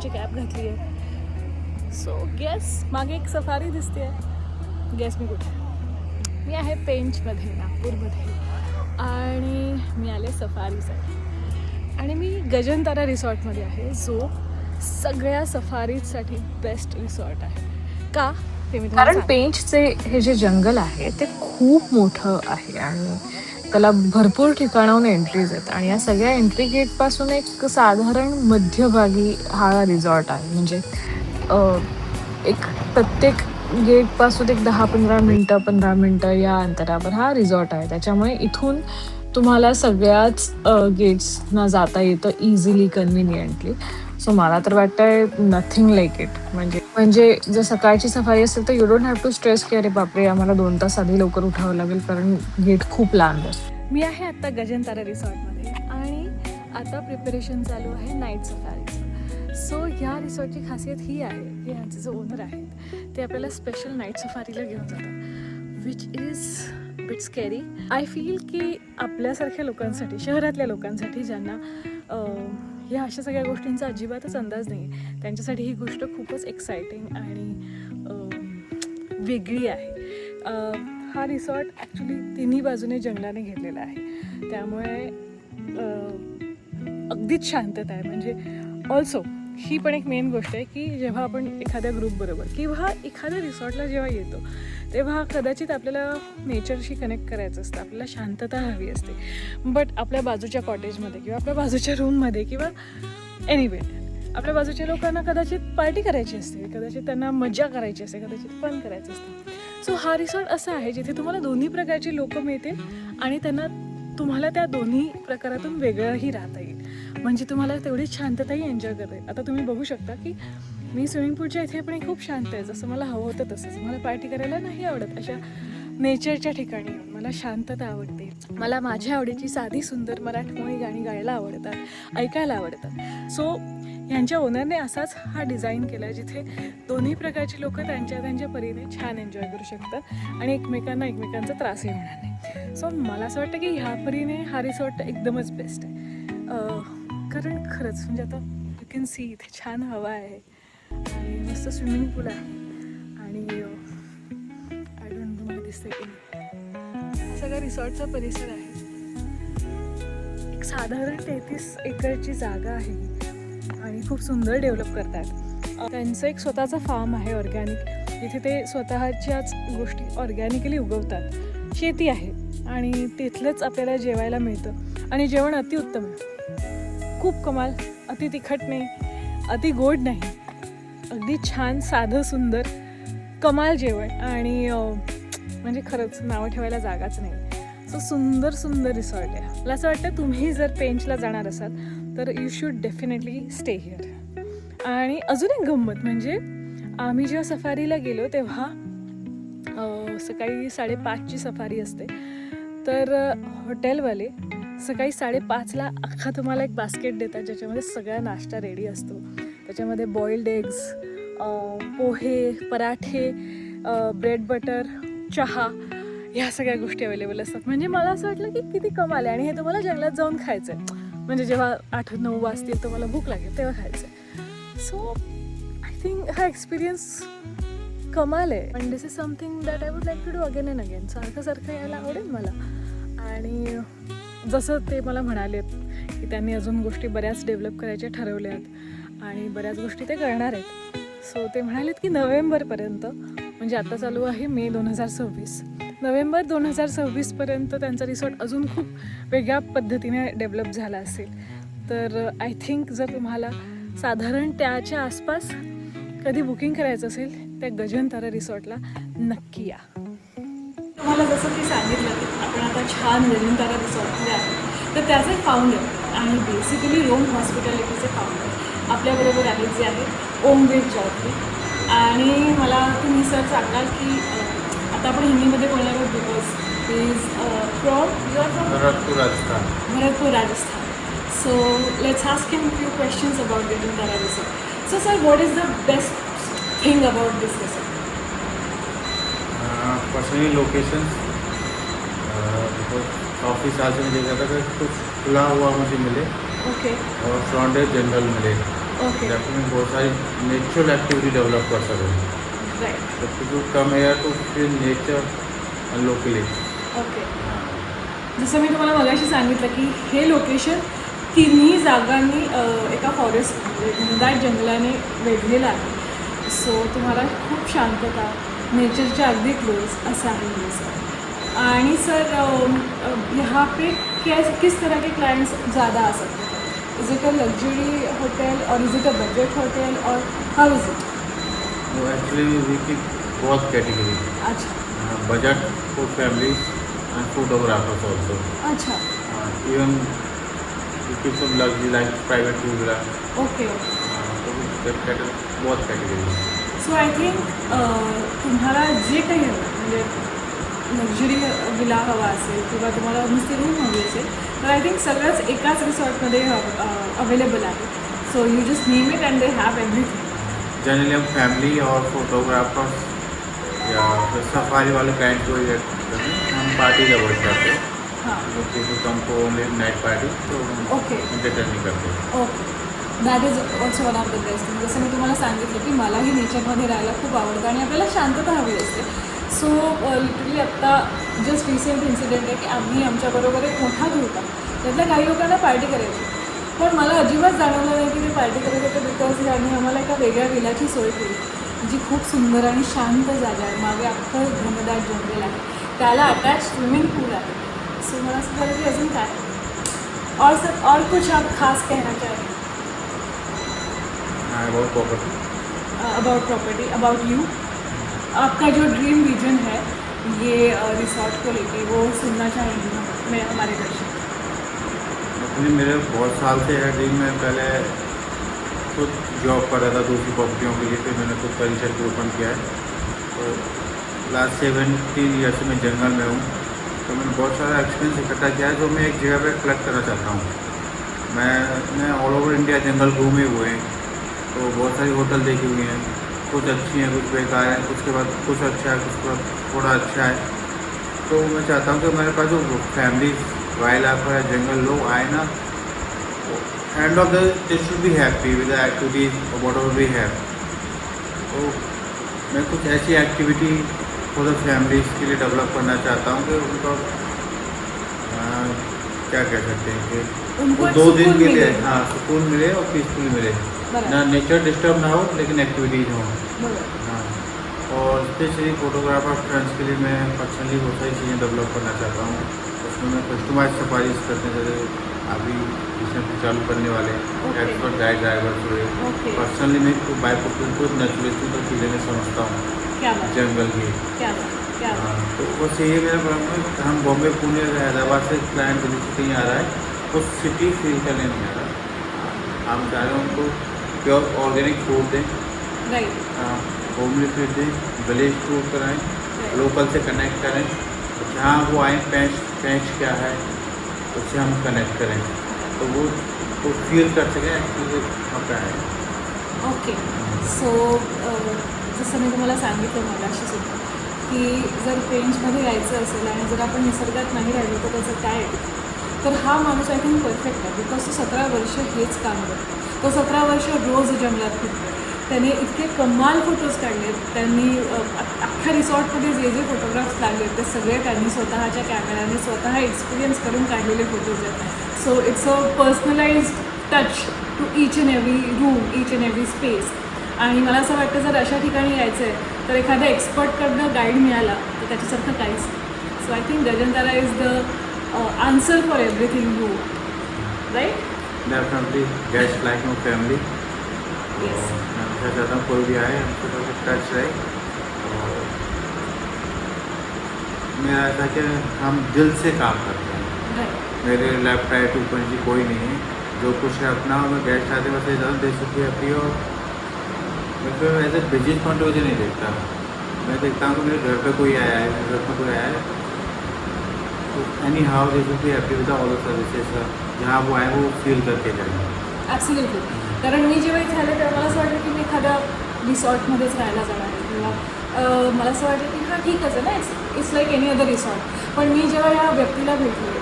Cab घातली आहे. So guess मागे एक सफारी दिसते आहे. गेस मी कुठे? मी आहे पेंचमध्ये, नागपूरमध्ये, आणि मी आले सफारीसाठी. आणि मी गगनतारा रिसॉर्टमध्ये आहे, जो सगळ्या सफारीसाठी बेस्ट रिसॉर्ट आहे. का ते मी कारण पेंचचे हे जे जंगल आहे ते खूप मोठं आहे आणि त्याला भरपूर ठिकाणाहून एंट्रीज आहेत आणि या सगळ्या एंट्री गेटपासून एक साधारण मध्यभागी हा रिसॉर्ट आहे. म्हणजे एक प्रत्येक गेटपासून एक 10-15 मिनटं या अंतरावर हा रिसॉर्ट आहे. त्याच्यामुळे इथून तुम्हाला सगळ्याच गेट्सना जाता येतं इझिली, कन्व्हिनियंटली. सो मला तर वाटतंय नथिंग लाईक इट. म्हणजे जर सकाळची सफारी असेल तर you don't have to stress की अरे बापरे आम्हाला 2 तास आधी लवकर उठावं लागेल कारण गेट खूप लांब आहे. मी आहे आत्ता गगनतारा रिसॉर्टमध्ये आणि आता प्रिपरेशन चालू आहे नाईट सफारीचं. सो ह्या रिसॉर्टची खासियत ही आहे की ह्यांचे जे ओनर आहेत ते आपल्याला स्पेशल नाईट सफारीला घेऊन जातात, which is bit scary. I feel की आपल्यासारख्या लोकांसाठी, शहरातल्या लोकांसाठी ज्यांना ह्या अशा सगळ्या गोष्टींचा अजिबातच अंदाज नाही आहे, त्यांच्यासाठी ही गोष्ट खूपच एक्सायटिंग आणि वेगळी आहे. हा रिसॉर्ट ॲक्च्युली तिन्ही बाजूने जंगलाने घेतलेला आहे, त्यामुळे अगदीच शांतता आहे. म्हणजे ऑल्सो ही पण एक मेन गोष्ट आहे की जेव्हा आपण एखाद्या ग्रुपबरोबर किंवा एखाद्या रिसॉर्टला जेव्हा येतो तेव्हा कदाचित आपल्याला नेचरशी कनेक्ट करायचं असतं, आपल्याला शांतता हवी असते. बट आपल्या बाजूच्या कॉटेजमध्ये किंवा आपल्या बाजूच्या रूममध्ये किंवा एनिवे आपल्या बाजूच्या लोकांना कदाचित पार्टी करायची असते, कदाचित त्यांना मजा करायची असते, कदाचित फन करायचं असतं. सो हा रिसॉर्ट असा आहे जिथे तुम्हाला दोन्ही प्रकारची लोकं मिळतील आणि तुम्हाला त्या दोन्ही प्रकारातून वेगळंही राहता येईल. म्हणजे तुम्हाला तेवढीच शांतताही एन्जॉय करता येईल. आता तुम्ही बघू शकता की मी स्विमिंग पूलच्या इथे पण खूप शांत आहे, जसं मला हवं होतं तसंच. मला पार्टी करायला नाही आवडत अशा नेचरच्या ठिकाणी, मला शांतता आवडते. मला माझ्या आवडीची साधी सुंदर मराठमोळी गाणी गायला आवडतात, ऐकायला आवडतात. सो यांच्या ओनरने असाच हा डिझाईन केला आहे जिथे दोन्ही प्रकारची लोकं त्यांच्या परीने छान एन्जॉय करू शकतात आणि एकमेकांचा त्रासही होणार नाही. सो मला असं वाटतं की ह्या परीने हा रिसॉर्ट एकदमच बेस्ट आहे. कारण खरंच म्हणजे आता यू कॅन सी इथे छान हवा आहे आणि मस्त स्विमिंग पूल आहे आणि आय डोंट नो मला दिसतंय की नाही, सगळा रिसॉर्टचा परिसर आहे. एक साधारण 33 एकरची जागा आहे आणि खूप सुंदर डेव्हलप करतात. त्यांचं एक स्वतःचं फार्म आहे ऑर्गॅनिक, जिथे ते स्वतःच्याच गोष्टी ऑर्गॅनिकली उगवतात. शेती आहे आणि तिथलंच आपल्याला जेवायला मिळतं आणि जेवण अतिउत्तम आहे, खूप कमाल. अति तिखट नाही, अति गोड नाही, अगदी छान साधं सुंदर कमाल जेवण आणि म्हणजे खरंच नावं ठेवायला जागाच नाही. सो सुंदर रिसॉर्ट आहे. मला असं वाटतं तुम्ही जर पेंचला जाणार असाल तर you should definitely stay here. आणि अजून एक गंमत म्हणजे आम्ही जेव्हा सफारीला गेलो तेव्हा सकाळी 5:30ची सफारी असते, तर हॉटेलवाले सकाळी 5:30ला अख्खा तुम्हाला एक बास्केट देतात ज्याच्यामध्ये सगळा नाश्ता रेडी असतो. त्याच्यामध्ये बॉइल्ड एग्स, पोहे, पराठे, ब्रेड बटर, चहा, ह्या सगळ्या गोष्टी अवेलेबल असतात. म्हणजे मला असं वाटलं की किती कमाल आहे आणि हे तुम्हाला जंगलात जाऊन खायचं आहे. म्हणजे जेव्हा 8-9 वाजतील तुम्हाला भूक लागेल तेव्हा खायचं आहे. सो आय थिंक हा एक्सपिरियन्स कमाल आहे. पण this is something that I would like to do again and again. सारखं यायला आवडेल मला. आणि जसं ते मला म्हणालेत की त्यांनी अजून गोष्टी बऱ्याच डेव्हलप करायच्या ठरवल्यात आणि बऱ्याच गोष्टी ते करणार आहेत. सो ते म्हणालेत की नोव्हेंबरपर्यंत, म्हणजे आता चालू आहे मे 2026, नोव्हेंबर 2026पर्यंत त्यांचा रिसॉर्ट अजून खूप वेगळ्या पद्धतीने डेव्हलप झाला असेल. तर आय थिंक जर तुम्हाला साधारण त्याच्या आसपास कधी बुकिंग करायचं असेल त्या गगनतारा रिसॉर्टला नक्की या. तुम्हाला जसं की सांगितलं आपण आता छान गगनतारा रिसॉर्टमध्ये आहे, तर त्याचे फाउंडर आणि बेसिकली रोम हॉस्पिटॅलिटीचे फाउंडर आपल्याबरोबर आहेत जे आहेत ओमवीर चौधरी. आणि मला तुम्ही सर सांगाल की आता आपण हिंदीमध्ये बोलणार आहोत because is from Bharatpur Rajasthan. Bharatpur Rajasthan. So let's ask him few questions about Gagantara resort. So sir, what is the best thing about this resort? Personally location, काफ़ी साल से मैं देखा था कि कुछ खुला हुआ मुझे मिले ओके और फ्रंटेज जंगल मिले, ओके ताकि मैं बहुत सारी नेचुरल एक्टिविटी डेवलप कर सकूँ. राईट. तो people come here to feel nature locally. Okay. जसं मी तुम्हाला मगाशी सांगितलं की हे लोकेशन तिन्ही जागांनी एका फॉरेस्ट म्हणजे घनदाट जंगलाने वेढलेलं आहे. सो तुम्हाला खूप शांतता, नेचरच्या अगदी क्लोज असं आहे हे सर. आणि सर यहाँ पे किस तरह के क्लाइंट्स ज़्यादा आ सकते हैं? Is it a luxury hotel और is it a budget hotel और हाउ इज़ इट? वो एक्चुअली वी की बहुत कैटेगरी, अच्छा budget for family and photographers also. अच्छा. इवन वी की some luxury like private two wheeler. Okay. तो बहुत कैटेगरी. सो आय थिंक तुम्हाला जे काही हवं म्हणजे लक्झरी विला हवा असेल किंवा तुम्हाला नुसती रूम हवी असेल तर आय थिंक सगळंच एकाच रिसॉर्टमध्ये अवेलेबल आहे. So you just name it and they have everything. Generally हम फैमिली और फोटोग्राफर्स या फिर सफारी वाले क्लाइंट को हम पार्टी अवॉइड करते हैं. हां. जो पीपल कम को ओनली नाइट पार्टी, तो ओके एंटरटेन नहीं करते. Okay. That is also one of the best thing. जसं मी तुम्हाला सांगितलं की मलाही नेचरमध्ये राहायला खूप आवडतं आणि आपल्याला शांतता हवी असते. सो लिटरली आत्ता जस्ट रिसेंट इन्सिडेंट आहे की आम्ही आमच्याबरोबर एक मोठा ग्रुप होता. त्यातल्या काही लोकांना पार्टी करायची, पण मला अजिबात जाणवलं नाही की ते पार्टी करत होते बिकॉज त्यांनी आम्हाला एका वेगळ्या विलाची सोय केली जी खूप सुंदर आणि शांत जागा आहे. मागे अख्खं घनदाट जंगल आहे, त्याला अटॅच स्विमिंग पूल आहे. सो मला असं झालं की अजून काय और सर और कुछ आप खास कहना चाहें about property. About property, about you? आपका जो ड्रीम विजन है ये रिसॉर्ट को लेके वो सुनना चाहेंगी मैं हमारे दर्शक. एक्चुअली मेरे बहुत साल से है ड्रीम. में पहले खुद जॉब कर रहा था दूसरी प्रॉपर्टियों के लिए, फिर मैंने खुद का रिसर्च ओपन किया है. तो लास्ट 17 ईयर से मैं जंगल में हूँ, तो मैंने बहुत सारा एक्सपीरियंस इकट्ठा किया है जो मैं एक जगह पे कलेक्ट करना चाहता हूँ. मैं ऑल ओवर इंडिया जंगल घूमे हुए हैं, तो बहुत सारी होटल देखी हुई हैं. कुछ अच्छी हैं, कुछ बेकार हैं, उसके बाद कुछ अच्छा है, कुछ बाद थोड़ा अच्छा है. तो मैं चाहता हूँ कि मेरे पास जो फैमिली वाइल्ड लाइफ है, जंगल लोग आए ना, end of the they should be happy with the activities whatever we have. तो मैं कुछ ऐसी एक्टिविटी फॉर द फैमिलीज के लिए डेवलप करना चाहता हूँ कि उनको क्या कह सकते हैं कि उनको वो एक 2 दिन सुकून के लिए मिले. हाँ सुकून मिले और पीसफुल मिले. बराबर. ना नेचर डिस्टर्ब ना हो लेकिन एक्टिविटीज़ हों. बरोबर. हाँ. और स्पेशली फोटोग्राफर फ्रेंड्स के लिए मैं पर्सनली बहुत सारी चीज़ें डेवलप करना चाहता हूँ. उसमें मैं कस्टमाइज सफारीज करते हैं, जैसे अभी रिसेंटली चालू करने वाले Okay. एक्सपर्ट गाइड ड्राइवर्स हुए. ओके. पर्सनली मैं बाइक को खुद नेचुरलिटी तो चीज़ें मैं समझता हूँ क्या बात, जंगल की. क्या बात, क्या बात. हाँ, तो बस यही मेरा प्रॉब्लम है. हम बॉम्बे, पुणे, हैदराबाद से क्लाइंट दिल्ली से कहीं आ रहा है तो सिटी फील करने नहीं आ रहा. हम चाह रहे हैं उनको प्योर ऑर्गेनिक फूड दें, राईट. होमली फूड दें, विलेज फूड कराएं, लोकल से कनेक्ट करें. जहाँ वो आए पेंच क्या है उससे हम कनेक्ट करें, तो वो फील कर सकें एक्चुअली वहाँ पे आए. ओके. सो जसं मी तुम्हाला सांगितलं मगाशी सुद्धा की जर रेंजमध्ये यायचं असेल आणि जर आपण निसर्गात नाही राहिलो तर त्याचं काय आहे? तर हा माणूस आय थिंक परफेक्ट आहे बिकॉज तो 17 वर्ष हेच काम करतो. तो 17 वर्ष रोज जंगलात फिरतो. त्याने इतके कमाल फोटोज काढलेत. त्यांनी अख्ख्या रिसॉर्टमध्ये जे जे फोटोग्राफ्स लागलेत ते सगळे त्यांनी स्वतःच्या कॅमेऱ्याने स्वतः एक्सपिरियन्स करून काढलेले फोटोज आहेत. So it's a personalised touch to each and every room, each and every space. आणि मला असं वाटतं जर अशा ठिकाणी यायचं आहे तर एखाद्या एक्सपर्टकडनं गाईड मिळाला तर त्याच्यासारखं काहीच नाही. So I think Gagantara is the answer for everything you right. Definitely guest like no family. Yes. मैं हमेशा चाहता हूँ कोई भी आए हमसे थोड़ा टच रहे. और मेरा ऐसा कि हम दिल से काम करते हैं. राईट. मेरे लेफ्ट राइट ऊपर जी कोई नहीं है, जो कुछ है अपना, मैं गेस्ट आते बस ज़्यादा दे सकती है अपनी। और मैं तो एज ए बिजनेस पॉइंट वजह नहीं देखता, मैं देखता हूँ कि मेरे घर पे कोई आया है, मेरे घर पे कोई आया है, तो any how they should be happy विद ऑल द सर्विसेस, जहाँ वो आए वो फील करके जाए। ॲब्सोल्युटली. कारण मी जेव्हा इथे आले तेव्हा मला असं वाटलं की मी एखाद्या रिसॉर्टमध्येच राहायला जाणार आहे, किंवा मला असं वाटलं की हां ठीकच आहे ना, it's like any other resort. पण मी जेव्हा या व्यक्तीला भेटले,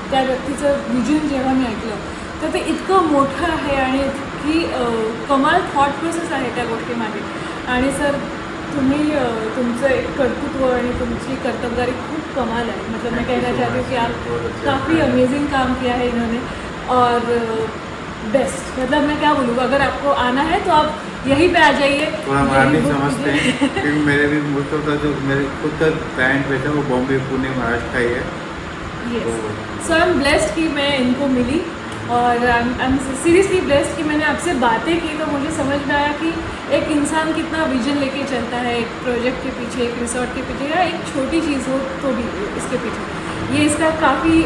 त्या व्यक्तीचं विजन जेव्हा मी ऐकलं, तर ते इतकं मोठं आहे आणि इतकी कमाल थॉट प्रोसेस आहे त्या गोष्टीमागे. आणि सर तुम्ही तुमचं एक कर्तृत्व आणि तुमची कर्तबगारी खूप कमाल है. मतलब मैं कहना चाहती हूँ कि आप काफ़ी अमेजिंग काम किया है इन्होंने, और बेस्ट. मतलब मैं क्या बोलूँ, अगर आपको आना है तो आप यहीं पे आ जाइए. थोड़ा मराठी समझते हैं, क्योंकि मेरे भी मोस्ट ऑफ द जो मेरे खुद का क्लाइंट बैठा है वो बॉम्बे, पुणे, महाराष्ट्र का ही है. Yes. So I am blessed कि मैं इनको मिली, और आई एम सीरियसली ब्लेस्ड कि मैंने आपसे बातें की तो मुझे समझ में आया कि एक इंसान कितना विजन लेके चलता है एक प्रोजेक्ट के पीछे, एक रिसॉर्ट के पीछे, या एक छोटी चीज़ हो तो भी इसके पीछे. ये इसका काफ़ी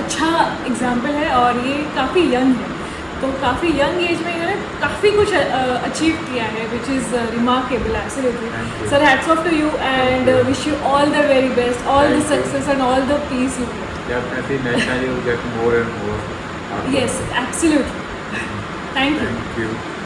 अच्छा एग्जाम्पल है, और ये काफ़ी यंग है. तो काफ़ी यंग एज में इन्होंने काफ़ी कुछ अचीव किया है, which is remarkable. Absolutely sir, hats off to you, and wish you all the very best, all the success and all the peace you get. Definitely, next time you will get more and more. Yes, absolutely. Thank you. Thank you.